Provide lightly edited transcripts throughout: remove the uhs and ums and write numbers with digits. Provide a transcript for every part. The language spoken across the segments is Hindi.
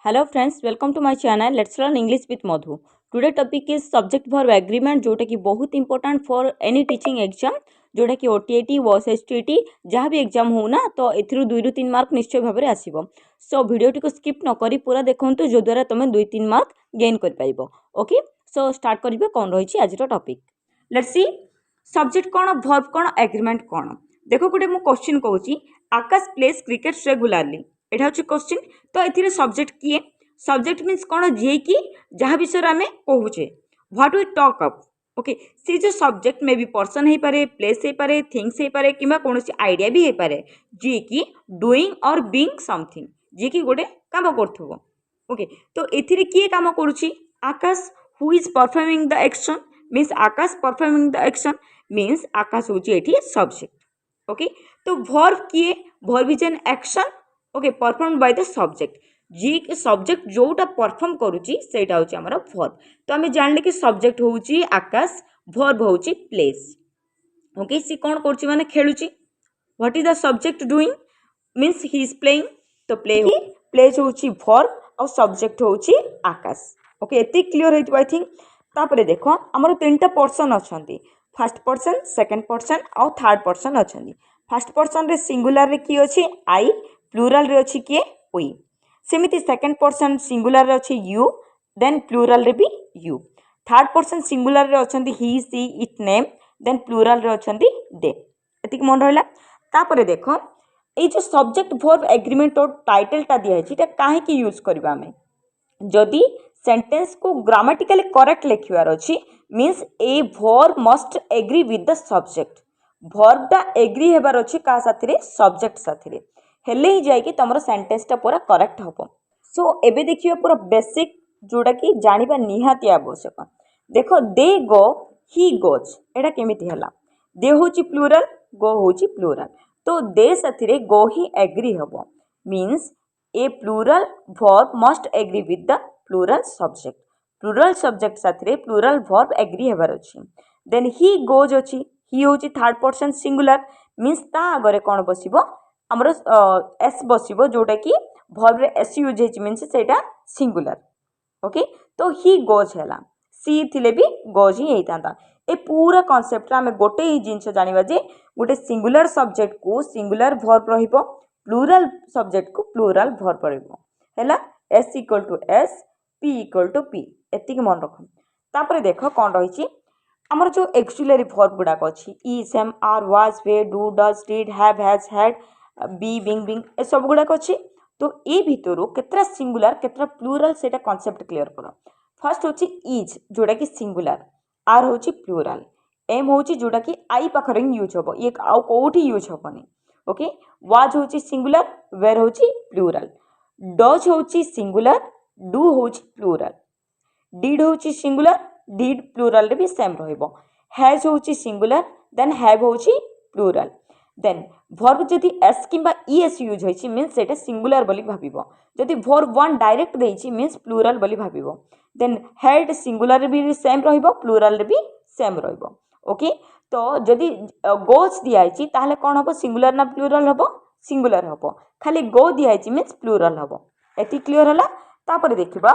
Hello friends, welcome to my channel. Let's learn English with Madhu. Today topic is subject verb agreement जोटा कि बहुत important for any teaching exam जोटा कि OTAT, WSSTT जहाँ भी एग्जाम हो ना तो एथिरु 2 ରୁ 3 मार्क निश्चय भाବରେ आसीबो. सो वीडियोटी को स्किप न करी पूरा देखंतु जो द्वारा तमे 2-3 मार्क गेन कर पाइबो. ओके सो स्टार्ट करिबे कोन रहिछि आजिरो टॉपिक. लेट्स सी सब्जेक्ट कोन वर्ब कोन एग्रीमेंट कोन. देखो गुटे मु क्वेश्चन कहूची आकाश प्लेस क्रिकेट रेगुलरली एटा होची क्वेश्चन तो एथिरे सब्जेक्ट किए सब्जेक्ट मीन्स कौन जी कि जहाँ विषय आम कहूचे what we talk up okay see जो सब्जेक्ट मे बी पर्सन हो पारे प्लेस हो पारे थिंग्स हो पारे कि कौन आइडिया भी हो पारे जी कि डूइंग और बीइंग समथिंग जी कि गोटे काम कर ओके तो एथिरे किए काम करुची Akash who is performing the action means Akash performing the action means Akash हूँ ये सब्जेक्ट ओके तो वर्ब किए verb is an action okay perform by the subject जी सब्जेक्ट जोटा परफॉर्म करुच्ची सेटा हूँ आमर वर्ब तो आम जानले कि सब्जेक्ट हूँ आकाश वर्ब हूँ प्लेस ओके सी कौन कर माने खेलुची what is the subject doing means he is playing तो प्लेस हूँ वर्ब और सब्जेक्ट हूँ आकाश ओके एति क्लियर हो आई थिंक तापर देख आमर 3टा पर्सन अच्छा फर्स्ट पर्सन सेकेंड पर्सन आउ थर्ड पर्सन अच्छा फर्स्ट पर्सन रे सिंगुलर रे किए अच्छी आई प्लूराल रे अच्छी किए वी सेमिति सेकेंड पर्सन सिंगुलर रे अच्छी यू देन प्लूराल रे भी यू थर्ड पर्सन सिंगुलर रे अछंती he she it name then plural रे अछंती दे एतिक मन रहला तापरे देखो ए जो सब्जेक्ट वर्ब एग्रीमेंट और टाइटल टा दिया है काहे की यूज करबा हमें जदि सेंटेंस को ग्रामेटिकली करेक्ट लिखिवार अच्छी means a verb must agree with the subject वर्बटा एग्री हेबार अच्छी का साथी सब्जेक्ट साथी हेले ही जाइए तुम सेंटेंसटा पूरा करेक्ट हम सो एबे देखिए पूरा बेसिक जोटा कि जानिबा निहाती आवश्यक देखो दे गो ही गोज एटा केमिति हला दे होची प्लूरल गो होची प्लूरल तो दे साथी गो ही एग्री हम means a plural verb must agree with the plural subject साथी प्लूरल वर्ब एग्री हेबार अछि देन ही गोज अछि ही होची थर्ड पर्सन सिंगुलर मीन्स ता आगरे कौन बसिबो हमर एस बसिबो जोटा कि वर्ब रे एस यूज हेछि मीन्स सेटा सिंगुलर ओके तो ही गोज हैला सी थिले भी गोज ही हेतांता ए पूरा कांसेप्ट आमे गोटे ही जिंस जानिबा जे गोटे सिंगुलर सब्जेक्ट को सिंगुलर वर्ब रहिबो प्लूरल सब्जेक्ट को प्लूरल वर्ब रहिबो हैला S equal to S P equal to P एतिक मन रखम तापरे देखो कौन रही आमर जो एक्चुअली वर्ब गुड़ाक अच्छी is am are was were do does did have has had be being being ए सब गुड़ाक अच्छी तो ये भितर केतरा सिंगुलर केतरा प्लूरल सेटा कॉन्सेप्ट क्लियर कर फर्स्ट होची इज जोटा कि सिंगुलर आर होची प्लूरल एम होची जोटा कि आई पाखरे यूज हम ये आउ कोठी यूज हेनी ओके वाज होची सिंगुलर वेर होची प्लूरल डज होची सिंगुलर डू होची प्लूरल डिड होची सिंगुलर डिड प्लूरल रे भी सेम रहिबो हैज होची सिंगुलर देन हैव होची प्लूरल देन वर्ब जदि एस किंबा ईएस यूज होइछि मीन्स सेटा सिंगुलर बोली भाबिबो जदि वर्ब वन डायरेक्ट देइछि मीन्स प्लूरल बोली भाबिबो देन हेड सिंगुलर रे भी सेम रहिबो प्लूरल रे भी सेम रहिबो ओके तो जदि गोज दियाइछि ताहले कोन हबो सिंगुलर ना प्लूरल हबो सिंगुलर हबो खाली गो दियाइछि मीन्स प्लूरल हबो एति क्लियर होला तापर देखिबा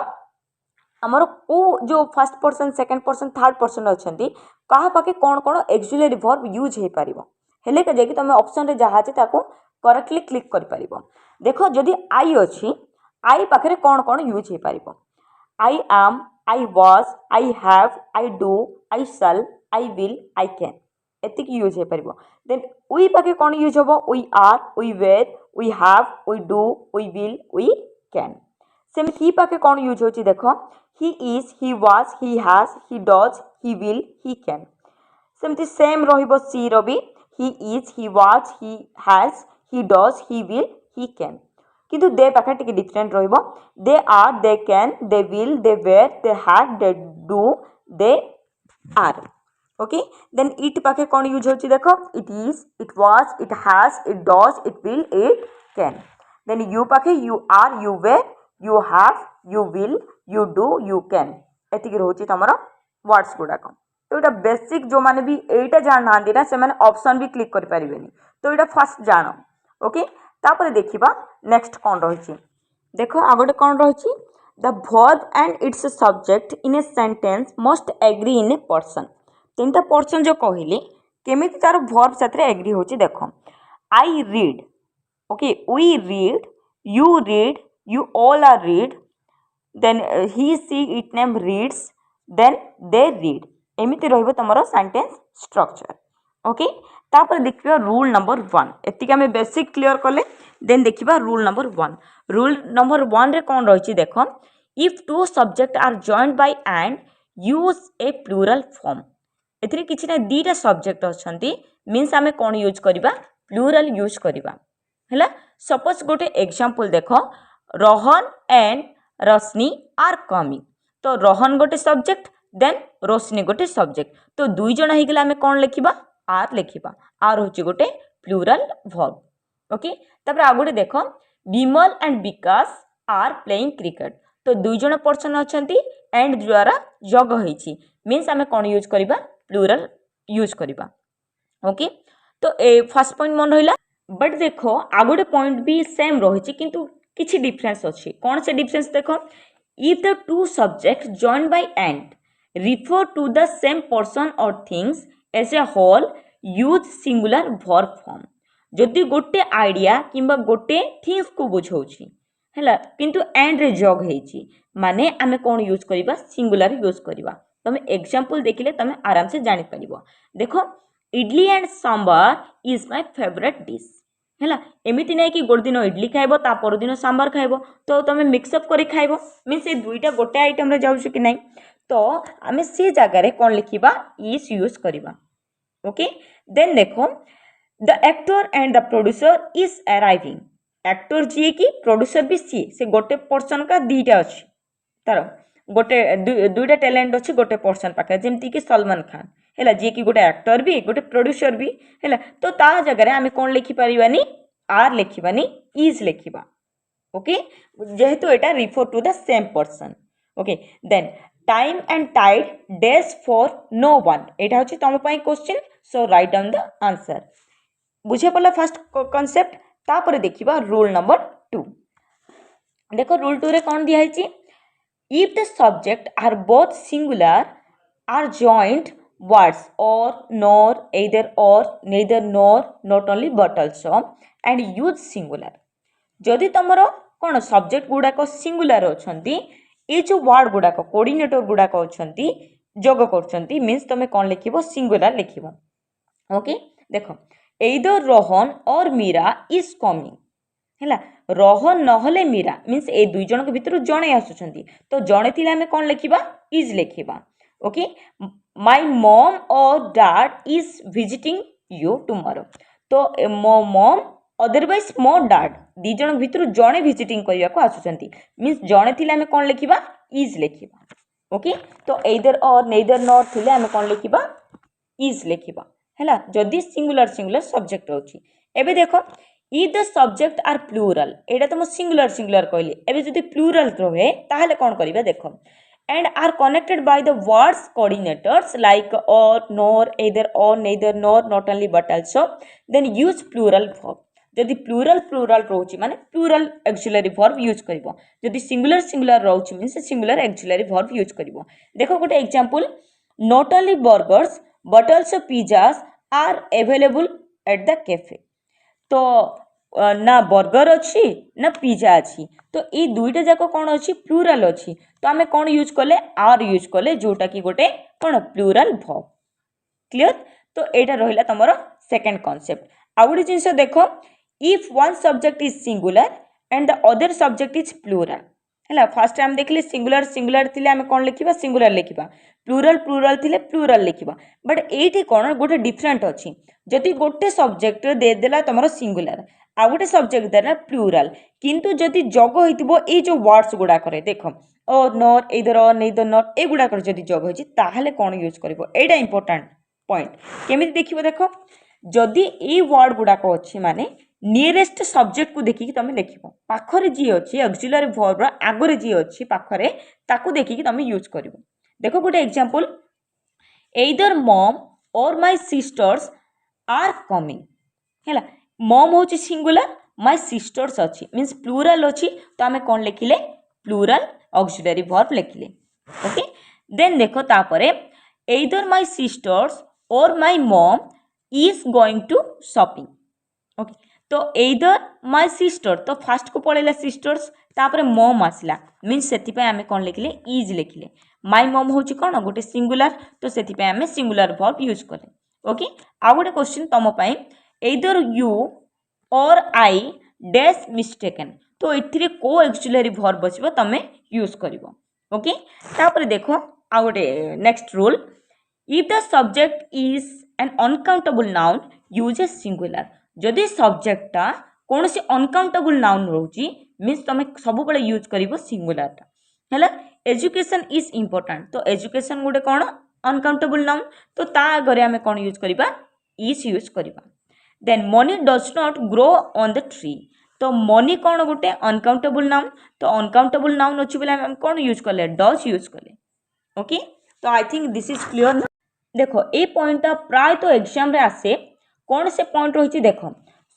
आमर को जो first person second person third person अच्छा क्या पाखे कौन कौन एक्चुअली वर्ब यूज हो पार हेले का जाकि तुम ऑप्शन रे जहाँ अच्छे करेक्टली क्लिक कर पार देख जदि आई अच्छी आई पाखे कौन कौन यूज हो पार I am I was I have I do I shall I will I can एतिक यूज हो पार देन वी पाखे कौन यूज हम we are we were we have we do we will we can same he पाखे कौन यूज होची देखो he is he was he has he does he will he can सेमती सेम रहिबो सी रो भी he is he was he has he does he will he can किंतु दे पाखे टिके डिफरेंट रहिबो they are they can they will they were they had they do they are okay then it पाखे कौन यूज होची देखो it is it was it has it does it will it can then you पाखे you are you were you have you will you do you can एतिक रोची तमरा वर्ड्स गुड़ाक तो ये बेसिक जो माने भी एटा जान ना से माने ऑप्शन भी क्लिक कर पारिबेनी तो ये फर्स्ट जान ओके तापर देखिबा नेक्स्ट कौन रही देखो आ गोटे कौन रही the verb and its subject in a sentence must agree in a person. तीनटा पर्सन जो कहली केमी तार वर्ब साथ एग्री हो देख I read okay we read you all are read then he she it name reads then they read एमती रही तुम सेंटेंस स्ट्रक्चर ओके। तापर देखिए रूल नंबर 1 एतिक आम बेसिक क्लियर कले देन देखिए रूल नंबर 1। रूल नंबर 1 रे कौन रही देख if two subject are joined by and use a plural form एथिरे किछि ना दीटा सब्जेक्ट अछंती मीन्स आमे कौन यूज करबा प्लूरल यूज करबा हैला। सपोज गोटे एग्जांपल देख Rohan and Rashmi are coming तो रोहन गोटे सब्जेक्ट देन रोशनी गोटे सब्जेक्ट तो दुई जण हो गले आमे कौन लिखिबा आर लिखिबा आर होची गोटे प्लूरल वर्ब ओके। तापर आ गोटे देख Vimal and Vikas are playing cricket तो दुई जण पर्सन अछंती एंड द्वारा जग होईची मीन्स आमे कौन यूज करबा प्लूरल यूज करबा ओके। तो ए फर्स्ट पॉइंट मन रहिला बट देखो आ गोटे पॉइंट भी सेम रही किंतु किछि डिफरेंस अच्छी कौन से डिफरेंस देख if the two subject join by and refer to the same person or things as a whole use singular verb form जदि गोटे आइडिया किंबा गोटे थिंग्स को बुझाऊँ है किंतु एंड रे जग होईची माने आमे कौन यूज करबा सिंगुलर यूज करबा। तुम एग्जांपल देखिले तुम आराम से जानि परिबो देखो idli and sambar is my favourite dish है एमती नहीं कि गोटे दिन इडली खाइब ता पर दिन सांबार खाइब तो तुम मिक्सअप कर खाइब मीन से दुईटा गोटे आइटम रे जाउछ कि नहीं तो आमे से जगह कौन लिखिबा इज यूज करबा ओके। देन देखो the actor and the producer is arriving actor जी की प्रोड्यूसर भी सी से गोटे पर्सन का दीटा अच्छी तार गोटे दुईटा टैलेंट अच्छी गोटे पर्सन पाखे जमती कि सलमान खान है जी कि गोटे एक्टर भी गोटे प्रोड्यूसर भी है तो ता जगह आम कौन लिखिपारानी आर लिखिबानी इज लिखा ओके जेहेतु एटा refer to the same person okay. Then time and tide days for no one एटा होची तुम पई question so write down the answer बुझे पड़ा फर्स्ट कॉन्सेप्ट। तापर देखिबा रूल नंबर 2 देखो रूल 2 रे कौन दिया है if the subject are both singular or joint words or nor either or neither nor not only but also and use singular जदि तुमर कौन सब्जेक्ट गुड़ाक सिंगुलर अच्छी ये जो वर्ड गुड़ाक कोऑर्डिनेटर गुड़ाक अच्छी जोग कर मीन्स तुम कौन लिख सिंगुलर लिख ओके। देख either रोहन और मीरा इज कमिंग है रोहन नहले मीरा मीन्स ए दुई जन भितर जड़े आसुंच तो जड़े थी आम कौन लिखा इज लिखा ओके। माय मॉम और dad is visiting you tomorrow तो मो मॉम अदरवाइज मो डैड दी जन भितर जड़े विजिटिंग करने को आसुंच मीन्स जड़े थी आम कौन लिखा इज लिखा ओके। तो एइदर और नेइदर नॉट थिले आम कौन लिखा इज लिखा है जदि सिंगुलर सिंगुलर सब्जेक्ट होची एबे देखो if the subject are plural एटा तो मो सिंगुलर सिंगुलर कहली एबे जदि प्लूरल रहे ताहले कौन करिबा देखो and are connected by the words coordinators like or nor either or neither nor not only but also then use plural verb जदि प्लूरल प्लूरल रोची माने प्लूरल एक्सिलरी वर्ब यूज करिवो जदि सिंगुलर सिंगुलर रोची means singular auxiliary verb use करिवो। देखो गोटे example not only burgers but also pizzas are available at the cafe तो ना बर्गर अच्छी ना पिज्जा अच्छी तो ये दुईटा जाक कौन अच्छी प्लूराल अच्छी तो आम कौन यूज कले आर यूज कले जोटा कि गोटे कौन प्लूराल वर्ब क्लियर। तो यहाँ रहा तुम सेकेंड कॉन्सेप्ट आउ गोटे जिन देख if one subject is singular and the other subject is plural है फास्ट आम देखिए सिंगुलर सिंगुलर थी आम कौन लिखा सिंगुलर लिखा प्लूराल प्लूराल थी प्लूराल लिखा बट ये कौन गोटे डिफरेंट अच्छी जदि गोटे सब्जेक्ट देदेला तुम सिंगुलर आ गोटे सब्जेक्ट देला प्लूराल किंतु जदि जग हो जो वर्ड्स गुड़ाक देख ओ नॉट इधर नेइदर नॉट ए गुड़ाक जदि जग होती ताहले कौन यूज कर एटा इंपोर्टेंट पॉइंट केमी देखिए देख जदि ए वर्ड गुड़ाक अच्छी माने नियरेस्ट सब्जेक्ट को देखिकी तुम लिख पाखरे जी अच्छी एक्सिलरी वर्ब आगरे जी अच्छी पाखरे ताकू देखिकी तुम यूज कर देखो गोटे example either mom or my sisters are coming है मॉम हूँ सिंगुलर माय सिस्टर्स अच्छी मीन्स प्लूराल अच्छी तो आम कौन लिखिले प्लूराल ऑक्सिलरी वर्ब लिखिले ओके। देन देख तापरे either my sisters or my mom is going to shopping okay. तो एइदर माय सिस्टर तो फास्ट को पड़ेगा सिस्टर्स तापर मॉम आसला मीन्स से आम कौन लिखिले इज लिखिले माय मॉम हूँ कौन गोटे सिंगुलर तो से आम सिंगुलर वर्ब यूज कले ओके। आउ गोटे क्वेश्चन तुम एइदर यू और आई डैश मिस्टेकन तो ये को एक्चुअली वर्ब बचबो तमें यूज कर ओके। तापर देखो आउ गोटे next rule if the subject is an uncountable noun use a singular जदि सब्जेक्टटा कौन सी अनकाउंटेबल नाउन रोची मीन्स तुम सब यूज कर सिंगुलर है। एजुकेशन इज इम्पोर्टाट तो एजुकेशन गोटे कौन अनकाउंटेबल नाउन तो ता आगे आम कौन यूज करवा इज यूज करवा। Then money does not grow on the tree तो मनी कौन गोटे अनकाउंटेबल नाउन तो अनकाउंटेबल नाउन अच्छी बोले आम कौन यूज कले डज यूज कले ओके। तो I think this is clear ना। देखो ये पॉइंटा प्राय तो एग्जाम रे आसे कौन से पॉइंट रही देख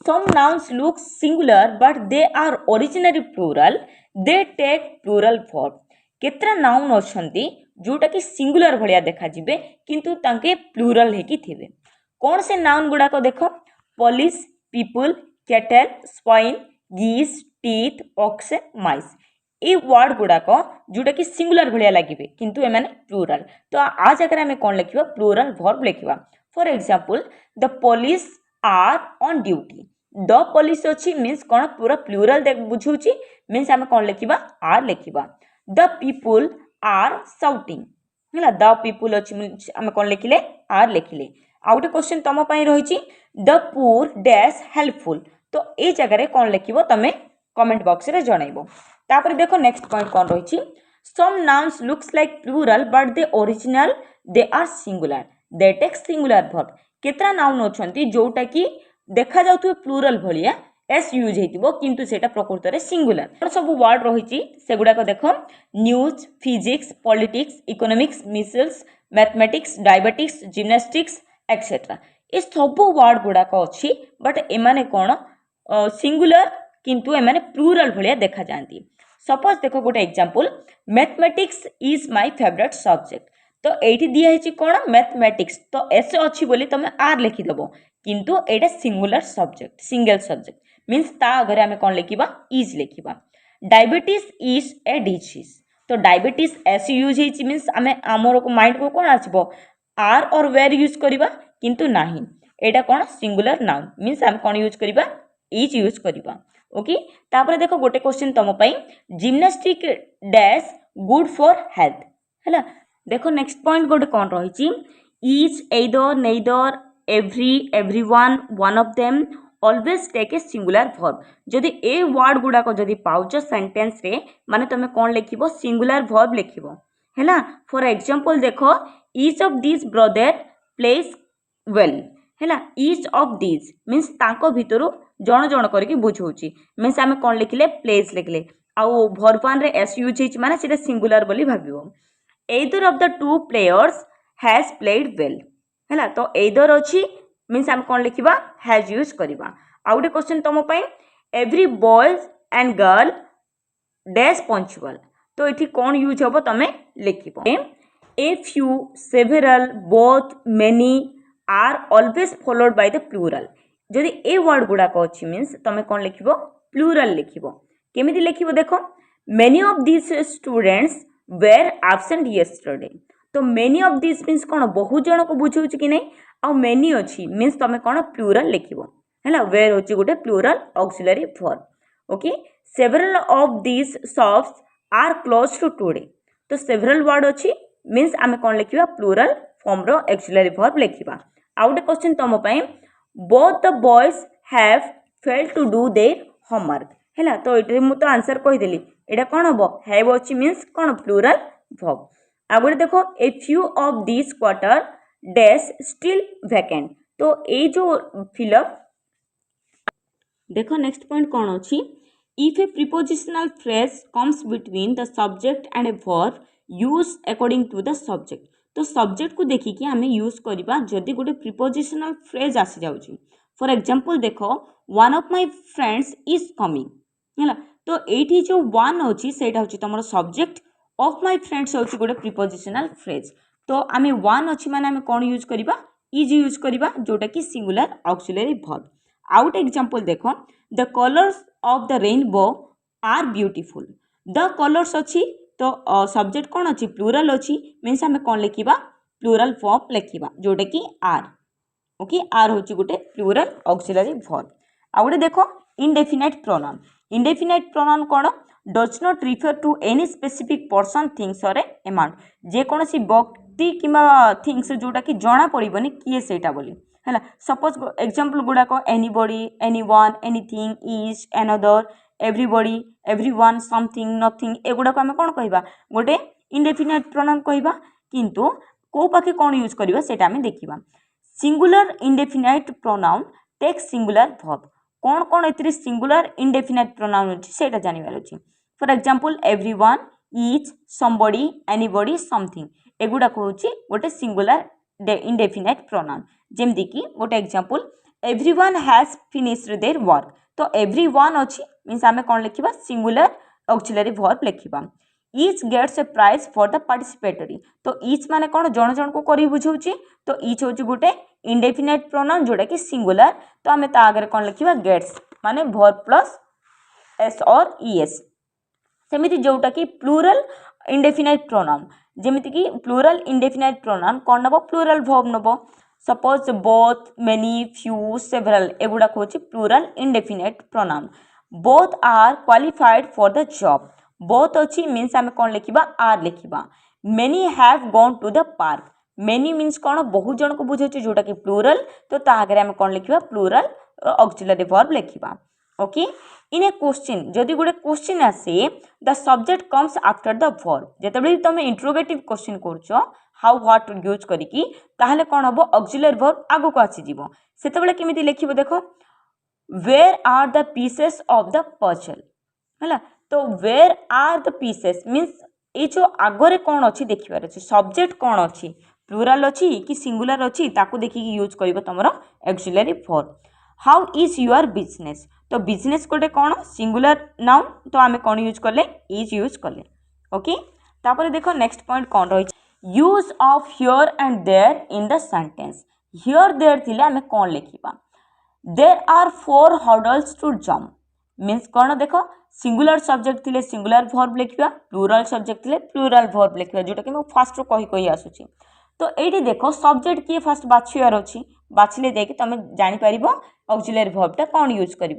some nouns look singular but they are originally plural they take plural verb केतरा नाउन अच्छी जोटा कि सिंगुलर भाया देखा जिबे किंतु तांके प्लूराल हेकी थिबे कौन से नाउन गुड़ाक देख पुलिस पीपल कैटल स्वाइन गीस टीथ ऑक्स माइस ये वर्ड गुड़ाक जोटा कि सिंगुलर भाया लगे किंतु एमाने प्लूराल तो आ जगह आम कौन लिखा प्लूराल वर्ब लिखा। For example the police are on duty the police अच्छी मीन्स कौन पूरा प्लूराल बुझाऊँगी मीन्स आम कौन लिखा आर लिखा। द पीपुल आर साउटिंग है द पीपुल अच्छी आम कौन लिखिले आर लिखिले। आउ गोटे क्वेश्चन तुम रही द पुअर डैश हेल्पफुल तो ये जगह कौन लिख तुम कमेंट बॉक्स रे जनइबो। तापर देखो नेक्स्ट पॉइंट कौन रही some nouns looks like plural but they original they are singular they take singular verb केतरा नाउन अच्छी जोटा कि देखा जाउथुबे प्लूराल भलिया एस यूज होइतिबो किंतु सेटा प्रकृत रे सिंगुलर सब वर्ड रही से गुड़ाक देख news physics politics economics micelles mathematics diabetics gymnastics etcetera ये सब वर्ड गुड़ाक अच्छी बट एमाने कौन सिंगुलर किंतु एमाने प्लूराल भलिया देखा जाती। सपोज देखो गोटे example mathematics is my favourite subject तो ये दिखाई कौन मैथमेटिक्स तो एस अच्छी बोली तुम आर लिखिदेव किंतु एटा singular subject single subject means ता आगे आम कौन लिखा इज लिखा। डायबिटीज इज ए डिजीज तो डायबिटीज एस यूज होती मीन्स आम आमर माइंड को कौन आसब आर और वेर यूज करवा किंतु नहीं एटा कौन सिंगुलर नाउन मीन्स आम कौन यूज करवा इज यूज करवा ओके। तापर देखो गोटे क्वेश्चन तुम gymnastic dash good for health है। देखो नेक्स्ट पॉइंट गोटे कौन रही is either neither every everyone one of them always take a singular verb जदि ए वर्ड गुड़ाक जदि पाउच सेंटेंस रे माने तुम कौन लिखिबो सिंगुलर वर्ब लिखिबो हैला। फॉर एग्जांपल देखो each of this brother place well हैला ईच ऑफ दिस मीन्स तांको भितरु जण जण करके बुझाऊँगी मीन्स आम कौन लिखिले प्लेस लिखिले आउ वर्ब वन रे एस यूज होइछि माने सेटा सिंगुलर बोली भाबिबो। Either of the two players has played well है तो एइदर अच्छी मीन्स आम कौन लिखा हैज यूज करवा। आउ गोटे क्वेश्चन तुम every boys and girl dash punctual तो ये कौन यूज हम तुम लिख a few several both many are always followed by the plural जदि ए वर्ड गुड़ाक अच्छी मीन्स तुम कौन लिख प्लूराल लिख केमी लिख देख many of this students were absent yesterday तो मेनी ऑफ दिस मीन्स कौन बहुत जन को बुझाऊँ कि नहीं आउ मेनी अच्छी मीन्स तुम कौन प्लूराल लिख है वेर हूँ गोटे plural auxiliary verb okay. Several of this shops are close to today तो सेवरल वर्ड अच्छी मीन्स आम कौन लिखा प्लूराल फॉर्म रो एक्सिलरी वर्ब लिखा। आउ गोटे क्वेश्चन तुम both the boys have failed to do their homework है तो ये मुझे आंसर कहीदेली यहाँ कौन हम हैव अच्छी मीन्स कौन प्लूराल वर्ब। आउ गोटे देख a few of this quarter dash still vacant तो ये जो फिलअप देखो नेक्स्ट पॉइंट कौन अच्छी if a prepositional phrase comes between the subject and a verb use according to the subject तो सब्जेक्ट को देखिकी आम यूज करवा जदि गोटे प्रिपोजिशनल फ्रेज आसी जाऊँगी। फॉर एग्जांपल देखो one of my friends is coming है तो ये जो वन अच्छी से तुम सब्जेक्ट ऑफ माय फ्रेंड्स हूँ गोटे प्रिपोजिशनल फ्रेज तो आम वन अच्छी माने आम कौन यूज करवा इज यूज करवा जोटा कि सिंगुलर ऑक्सिलरी वर्ब आउट एग्जांपल देखो the colours of the rainbow are beautiful the colours अच्छी तो सब्जेक्ट कौन अच्छी प्लूराल अच्छी मीन्स आम कौन लिखा प्लूराल वर्ब लिखा जोटा कि आर ओके आर हूँ गोटे प्लूराल ऑक्सिलरी वर्ब आ गए देख इनडेफिनाइट प्रोनाउन इनडेफिनाइट प्रोनाउन कौन does not refer to any specific person things और एमाउंट जेकोसी व्यक्ति कि थिंग्स जोटा कि जना पड़ोनी किए सेटा बोली है सपोज एग्जांपल गुड़ाक anybody anyone anything is another everybody everyone something nothing एगुड़ाक आम कौन कहवा गोटे इनडेफिनाइट प्रोनाउन कहवा किंतु को पाखे कौन यूज करवा सेटा आम देखा singular indefinite pronoun take singular verb कौन कौन ए सिंगुलर इनडेफिनाइट प्रोनाउन अच्छी से जानवर अच्छी for example everyone is somebody anybody something एगुड़ाक हूँ गोटे सिंगुलर इनडेफिनाइट प्रोनाउन जेमती कि गोटे example everyone has finished their work तो एवरीवन अच्छी मीन्स आम कौन लिखा सिंगुलर ऑक्सिलरी वर्ब लिखा each gets a prize for the participatory तो ईच माने कौन जन जन को कर बुझाऊँ तो ईच हूँ गोटे इनडेफिनाइट प्रोनाउन जोटा कि सिंगुलर तो आम आगे कौन लिखा गेट्स माने वर्ब प्लस एस और ईएस सेमिति जोटा कि प्लूराल इनडेफिनाइट प्रोनाउन जेमिति कि प्लूराल इनडेफिनाइट प्रोनाउन कौन नब प्लूराल वर्ब नब suppose both many few several एगुड़ाक हूँ plural indefinite pronoun both are qualified for the job both अच्छी मीन्स आम कौन लिखा आर लिखा many have gone to the park many means कौन बहुत जन को बुझे जोटा कि प्लूराल तो आगे आम कौन लिखा प्लूराल ऑक्सिलरी वर्ब लिखा ओके इन ए क्वेश्चन जदि गोटे क्वेश्चन आसे the subject comes after the verb जिते तुम इंट्रोगेटिव क्वेश्चन कर हाउ व्हाट यूज करी ताहले कौन हम ऑक्सिलरी वर्ब आगो को आसीजिवो सेतेबेले केमिति लिखिबो देखो where are the pieces of the puzzle है तो where are the pieces means ये जो आगरे कौन अच्छी देखिबार अच्छे सब्जेक्ट कौन अच्छी प्लूराल अच्छी कि सिंगुलर अच्छी ताकू देखिकी यूज कर तुम auxiliary verb how is your business तो बिजनेस गोटे कौन सिंगुलर नाउन तो आम कौन यूज कले इज यूज कले ओके तापर देखो नेक्स्ट पॉइंट कौन रही use of here and there in the sentence here there थिले आम कौन लिखा there are 4 hurdles to jump means कौन देख सिंगुलर सब्जेक्ट थिले सिंगुलर वर्ब लिखा प्लूराल सब्जेक्ट थिले प्लूराल वर्ब लिखा जोटा कि फास्ट रू कही आसूची तो ये देख सब्जेक्ट किए फास्ट बाछियार अच्छी बाछिले जाकि तुम जापर ऑक्सिलरी वर्बटा कौन यूज कर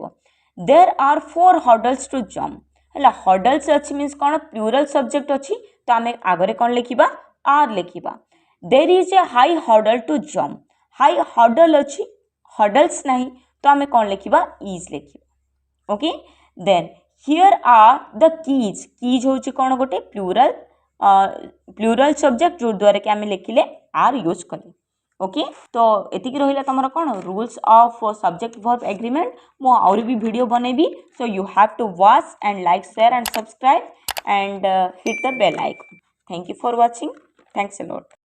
there are 4 hurdles to jump है हर्डल्स अच्छी मीन्स कौन प्लूराल सब्जेक्ट अच्छी तो आम आगे कौन लिखा आर लिखा there is a high hurdle to jump high hurdle अच्छी हर्डल्स नहीं तो आम कौन लिखा इज लिखा okay then here are the keys keys हूँ कौन गोटे प्लूराल प्लूराल सब्जेक्ट जो द्वारा कि आम लिखिले आर यूज कले ओके तो एतिक रहिला तुम कौन rules of subject verb agreement मु आउरी भी वीडियो बनैबी so you have to watch and like share and subscribe and hit the bell icon thank you for watching thanks a lot.